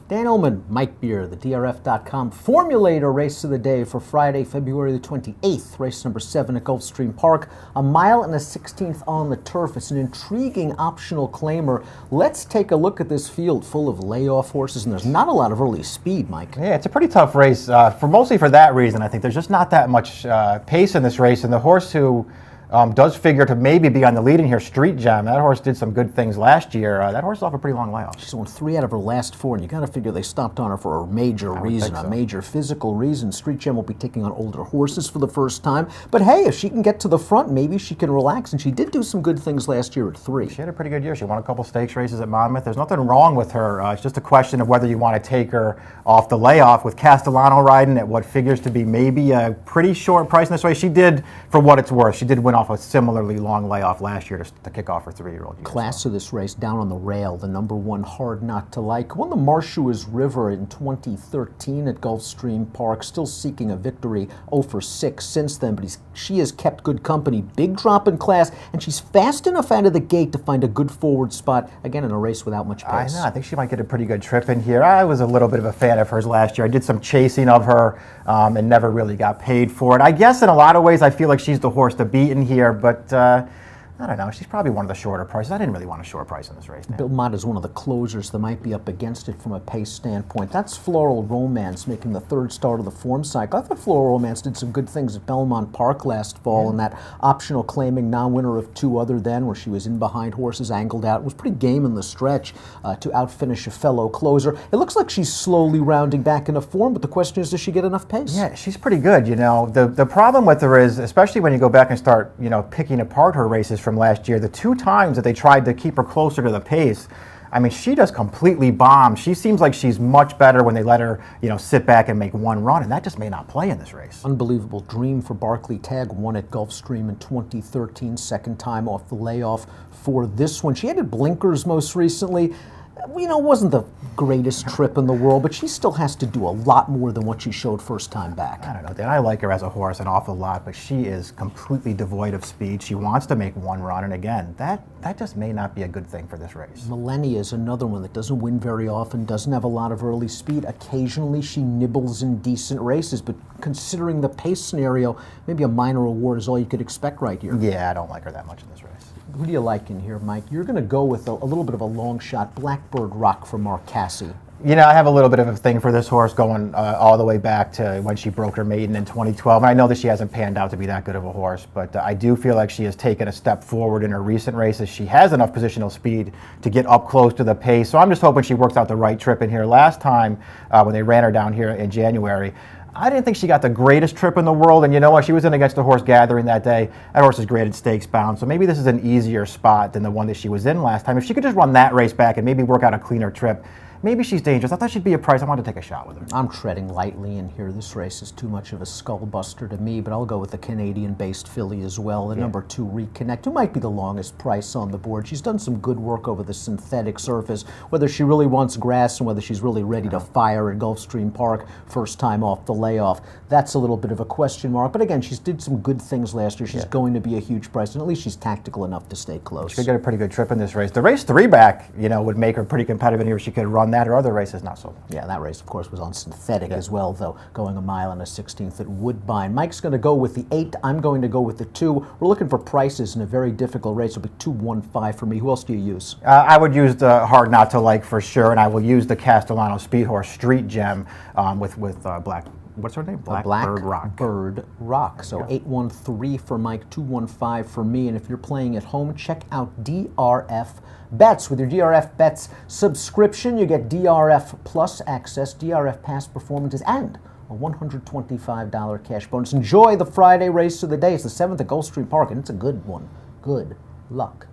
Dan Illman, Mike Beer, the DRF.com Formulator Race of the Day for Friday, February the 28th. Race number 7 at Gulfstream Park. 1 mile and a 16th on the turf. It's an intriguing optional claimer. Let's take a look at this field full of layoff horses, and there's not a lot of early speed, Mike. Yeah, it's a pretty tough race, mostly for that reason. I think there's just not that much pace in this race, and the horse who does figure to maybe be on the lead in here, Street Gem. That horse did some good things last year. That horse is off a pretty long layoff. She's won 3 out of her last 4, and you got to figure they stopped on her for a major reason, a major physical reason. Street Gem will be taking on older horses for the first time. But hey, if she can get to the front, maybe she can relax. And she did do some good things last year at 3. She had a pretty good year. She won a couple stakes races at Monmouth. There's nothing wrong with her. It's just a question of whether you want to take her off the layoff with Castellano riding at what figures to be maybe a pretty short price in this race. She did, for what it's worth, she did win off a similarly long layoff last year to kick off her 3-year-old year. Class of this race, down on the rail, the number 1 Hard Not to Like. Won the Marshuas River in 2013 at Gulfstream Park, still seeking a victory 0 for 6 since then, but she has kept good company. Big drop in class, and she's fast enough out of the gate to find a good forward spot, again in a race without much pace. I think she might get a pretty good trip in here. I was a little bit of a fan of hers last year. I did some chasing of her and never really got paid for it. I guess in a lot of ways I feel like she's the horse to beat in here, but I don't know. She's probably one of the shorter prices. I didn't really want a short price in this race. Bill Mott is one of the closers that might be up against it from a pace standpoint. That's Floral Romance making the 3rd start of the form cycle. I thought Floral Romance did some good things at Belmont Park last fall in that optional claiming non-winner of 2 other than, where she was in behind horses, angled out. It was pretty game in the stretch to outfinish a fellow closer. It looks like she's slowly rounding back into form, but the question is, does she get enough pace? Yeah, she's pretty good. You know, the problem with her is, especially when you go back and start, picking apart her races from last year, the 2 times that they tried to keep her closer to the pace, I mean, she just completely bombed. She seems like she's much better when they let her, sit back and make one run, and that just may not play in this race. Unbelievable dream for Barclay Tagg, won at Gulfstream in 2013, second time off the layoff for this one. She added blinkers most recently. Wasn't the greatest trip in the world, but she still has to do a lot more than what she showed first time back. I don't know, Dan. I like her as a horse an awful lot, but she is completely devoid of speed. She wants to make one run, and again, that just may not be a good thing for this race. Millennia is another one that doesn't win very often, doesn't have a lot of early speed. Occasionally she nibbles in decent races, but considering the pace scenario, maybe a minor award is all you could expect right here. Yeah, I don't like her that much in this race. Who do you like in here, Mike? You're going to go with a little bit of a long shot, Blackbird Rock for Mark Cassie. I have a little bit of a thing for this horse going all the way back to when she broke her maiden in 2012. And I know that she hasn't panned out to be that good of a horse, but I do feel like she has taken a step forward in her recent races. She has enough positional speed to get up close to the pace. So I'm just hoping she works out the right trip in here. Last time when they ran her down here in January, I didn't think she got the greatest trip in the world, and you know what? She was in against the horse Gathering that day. That horse is graded stakes bound, so maybe this is an easier spot than the one that she was in last time. If she could just run that race back and maybe work out a cleaner trip, maybe she's dangerous. I thought she'd be a price. I wanted to take a shot with her. I'm treading lightly in here. This race is too much of a skull buster to me, but I'll go with the Canadian-based filly as well. The number 2, Reconnect, who might be the longest price on the board. She's done some good work over the synthetic surface, whether she really wants grass and whether she's really ready to fire at Gulfstream Park first time off the layoff. That's a little bit of a question mark, but again, she's did some good things last year. She's going to be a huge price, and at least she's tactical enough to stay close. She could get a pretty good trip in this race. The race 3 back, would make her pretty competitive in here. She could run that, or other races not so. Yeah, that race, of course, was on synthetic as well, though, going 1 mile and a 16th at Woodbine. Mike's going to go with the 8. I'm going to go with the 2. We're looking for prices in a very difficult race. It'll be 2-1-5 for me. Who else do you use? I would use the Hard Not to Like for sure, and I will use the Castellano Speed Horse Street Gem with Black. What's her name? Blackbird Rock. Blackbird Rock. So 8-1-3 for Mike, 2-1-5 for me. And if you're playing at home, check out DRF Bets. With your DRF Bets subscription, you get DRF Plus access, DRF past performances, and a $125 cash bonus. Enjoy the Friday race of the day. It's the 7th at Gulfstream Park, and it's a good one. Good luck.